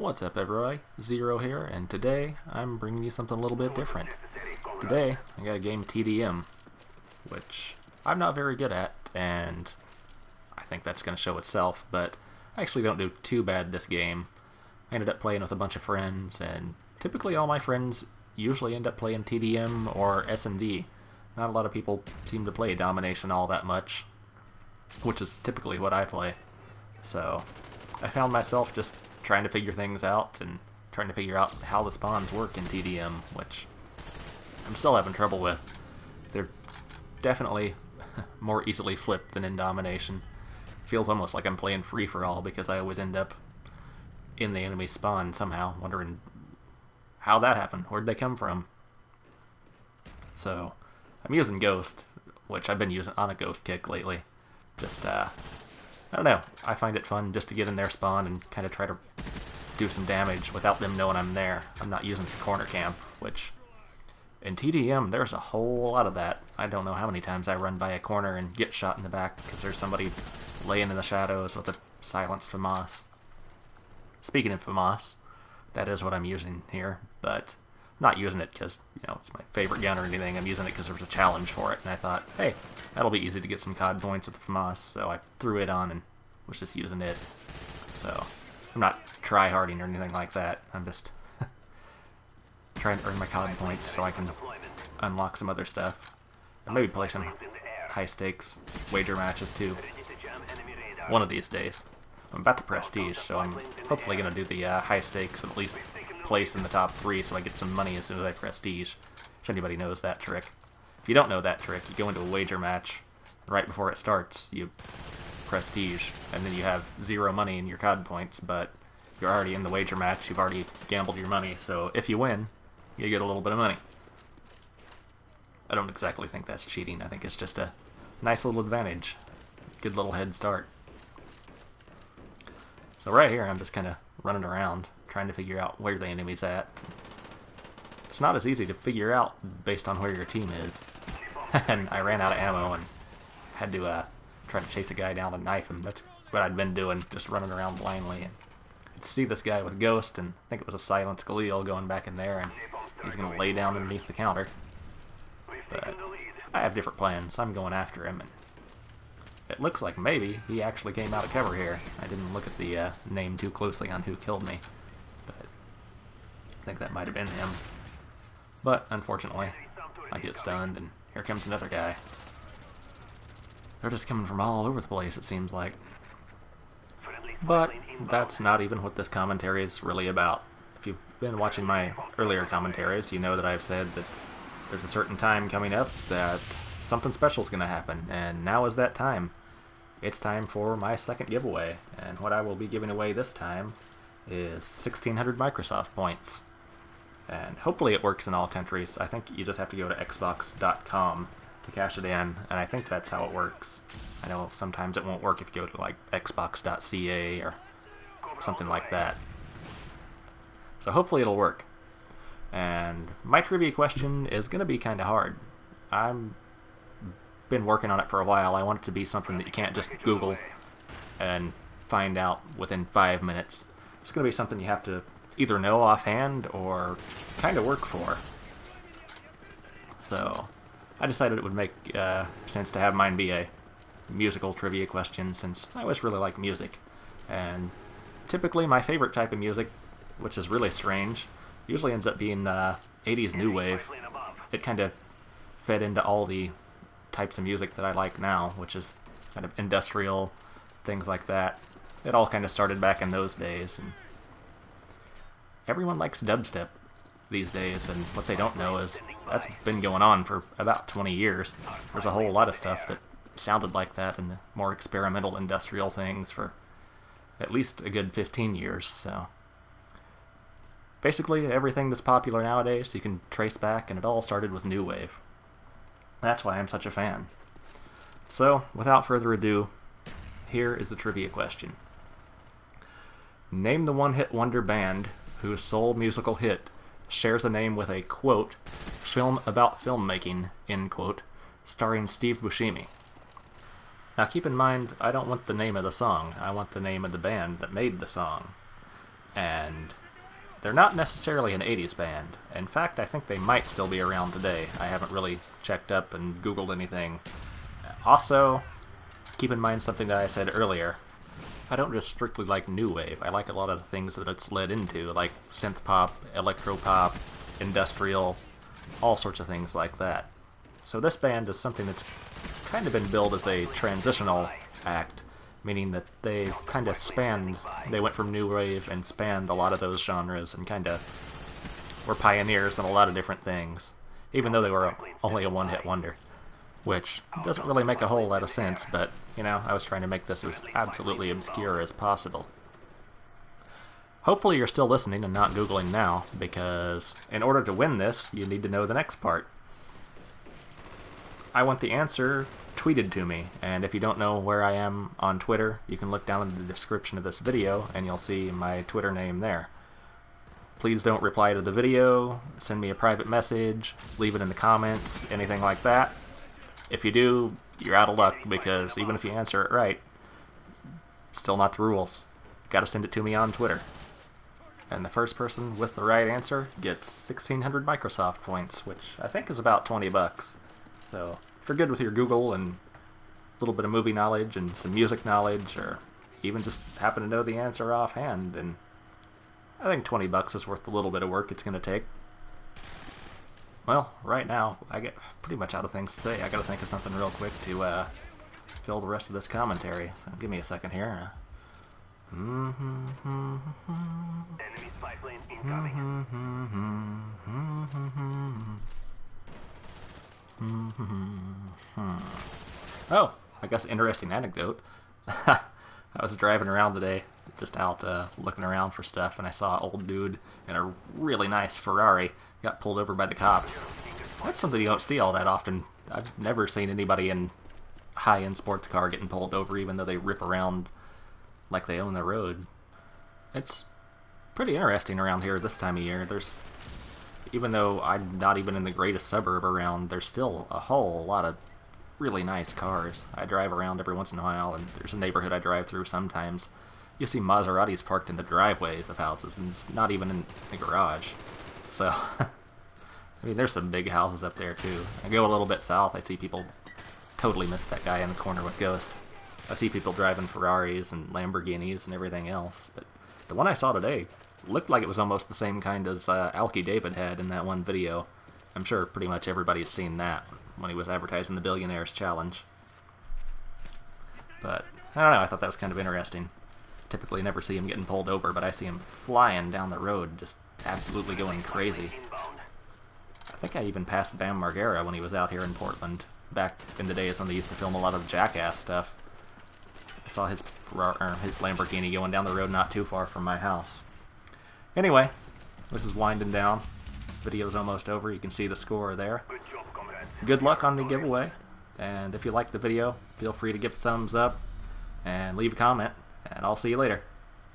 What's up everybody, Zero here, and today I'm bringing you something a little bit different. Today I got a game of TDM, which I'm not very good at, and I think that's going to show itself, but I actually don't do too bad this game. I ended up playing with a bunch of friends, and typically all my friends usually end up playing TDM or S&D. Not a lot of people seem to play Domination all that much, which is typically what I play. So I found myself just trying to figure things out and trying to figure out how the spawns work in TDM, which I'm still having trouble with. They're definitely more easily flipped than in Domination. Feels almost like I'm playing free-for-all because I always end up in the enemy spawn somehow, wondering how that happened, where'd they come from. So I'm using Ghost, which I've been using on a Ghost kick lately. Just I don't know, I find it fun just to get in their spawn and kind of try to do some damage without them knowing I'm there. I'm not using the corner camp, which in TDM there's a whole lot of that. I don't know how many times I run by a corner and get shot in the back because there's somebody laying in the shadows with a silenced FAMAS. Speaking of FAMAS, that is what I'm using here, but I'm not using it because, you know, it's my favorite gun or anything. I'm using it because there was a challenge for it, and I thought, hey, that'll be easy to get some COD points with the FAMAS, so I threw it on and was just using it. So I'm not try-harding or anything like that. I'm just trying to earn my COD points so I can unlock some other stuff. And maybe play some high-stakes wager matches, too. One of these days. I'm about to prestige, so I'm hopefully going to do the high stakes and at least place in the top 3 so I get some money as soon as I prestige, if anybody knows that trick. If you don't know that trick, you go into a wager match, right before it starts, you prestige, and then you have 0 money in your COD points, but you're already in the wager match, you've already gambled your money, so if you win, you get a little bit of money. I don't exactly think that's cheating, I think it's just a nice little advantage. Good little head start. So right here, I'm just kind of running around, trying to figure out where the enemy's at. It's not as easy to figure out based on where your team is. And I ran out of ammo and had to try to chase a guy down and knife him. That's what I'd been doing, just running around blindly. And I'd see this guy with Ghost, and I think it was a silenced Galil going back in there, and he's going to lay down underneath the counter. But I have different plans. I'm going after him, and it looks like maybe he actually came out of cover here. I didn't look at the name too closely on who killed me, but I think that might have been him. But unfortunately, I get stunned, and here comes another guy. They're just coming from all over the place, it seems like. But that's not even what this commentary is really about. If you've been watching my earlier commentaries, you know that I've said that there's a certain time coming up that something special is going to happen, and now is that time. It's time for my second giveaway, and what I will be giving away this time is 1,600 Microsoft points. And hopefully it works in all countries. I think you just have to go to xbox.com to cash it in, and I think that's how it works. I know sometimes it won't work if you go to like xbox.ca or something like that. So hopefully it'll work. And my trivia question is going to be kind of hard. I'm been working on it for a while. I want it to be something that you can't just Google and find out within 5 minutes. It's going to be something you have to either know offhand or kind of work for. So I decided it would make sense to have mine be a musical trivia question, since I always really like music. And typically my favorite type of music, which is really strange, usually ends up being 80s new wave. It kind of fed into all the types of music that I like now, which is kind of industrial, things like that. It all kind of started back in those days, and everyone likes dubstep these days, and what they don't know is that's been going on for about 20 years. There's a whole lot of stuff that sounded like that in the more experimental industrial things for at least a good 15 years, so basically everything that's popular nowadays you can trace back, and it all started with new wave. That's why I'm such a fan. So, without further ado, here is the trivia question. Name the one-hit wonder band whose sole musical hit shares a name with a, quote, film about filmmaking, end quote, starring Steve Buscemi. Now keep in mind, I don't want the name of the song, I want the name of the band that made the song. And they're not necessarily an 80s band. In fact, I think they might still be around today. I haven't really checked up and Googled anything. Also, keep in mind something that I said earlier. I don't just strictly like new wave. I like a lot of the things that it's led into, like synth pop, electro pop, industrial, all sorts of things like that. So this band is something that's kind of been billed as a transitional act, meaning that they kind of spanned, they went from new wave and spanned a lot of those genres and kind of were pioneers in a lot of different things, even though they were only a one-hit wonder. Which doesn't really make a whole lot of sense, but, you know, I was trying to make this as absolutely obscure as possible. Hopefully you're still listening and not Googling now, because in order to win this, you need to know the next part. I want the answer tweeted to me, and if you don't know where I am on Twitter, you can look down in the description of this video, and you'll see my Twitter name there. Please don't reply to the video, send me a private message, leave it in the comments, anything like that. If you do, you're out of luck, because even if you answer it right, still not the rules. Gotta send it to me on Twitter. And the first person with the right answer gets 1,600 Microsoft points, which I think is about 20 bucks. So, if you're good with your Google and a little bit of movie knowledge and some music knowledge, or even just happen to know the answer offhand, then I think 20 bucks is worth the little bit of work it's gonna take. Well, right now, I get pretty much out of things to say. I gotta think of something real quick to fill the rest of this commentary. So give me a second here. Enemy spy plane incoming. Oh, I guess interesting anecdote. I was driving around today, just out looking around for stuff, and I saw an old dude in a really nice Ferrari got pulled over by the cops. That's something you don't see all that often. I've never seen anybody in high-end sports car getting pulled over, even though they rip around like they own the road. It's pretty interesting around here this time of year. Even though I'm not even in the greatest suburb around, there's still a whole lot of really nice cars. I drive around every once in a while, and there's a neighborhood I drive through sometimes. You see Maseratis parked in the driveways of houses, and it's not even in the garage. So, I mean, there's some big houses up there, too. I go a little bit south, I see people totally miss that guy in the corner with Ghost. I see people driving Ferraris and Lamborghinis and everything else, but the one I saw today looked like it was almost the same kind as Alki David had in that one video. I'm sure pretty much everybody's seen that when he was advertising the Billionaires Challenge. But, I don't know, I thought that was kind of interesting. Typically never see him getting pulled over, but I see him flying down the road, just absolutely going crazy. I think I even passed Bam Margera when he was out here in Portland, back in the days when they used to film a lot of Jackass stuff. I saw his Lamborghini going down the road not too far from my house. Anyway, this is winding down. Video's almost over. You can see the score there. Good luck on the giveaway. And if you like the video, feel free to give a thumbs up and leave a comment. And I'll see you later.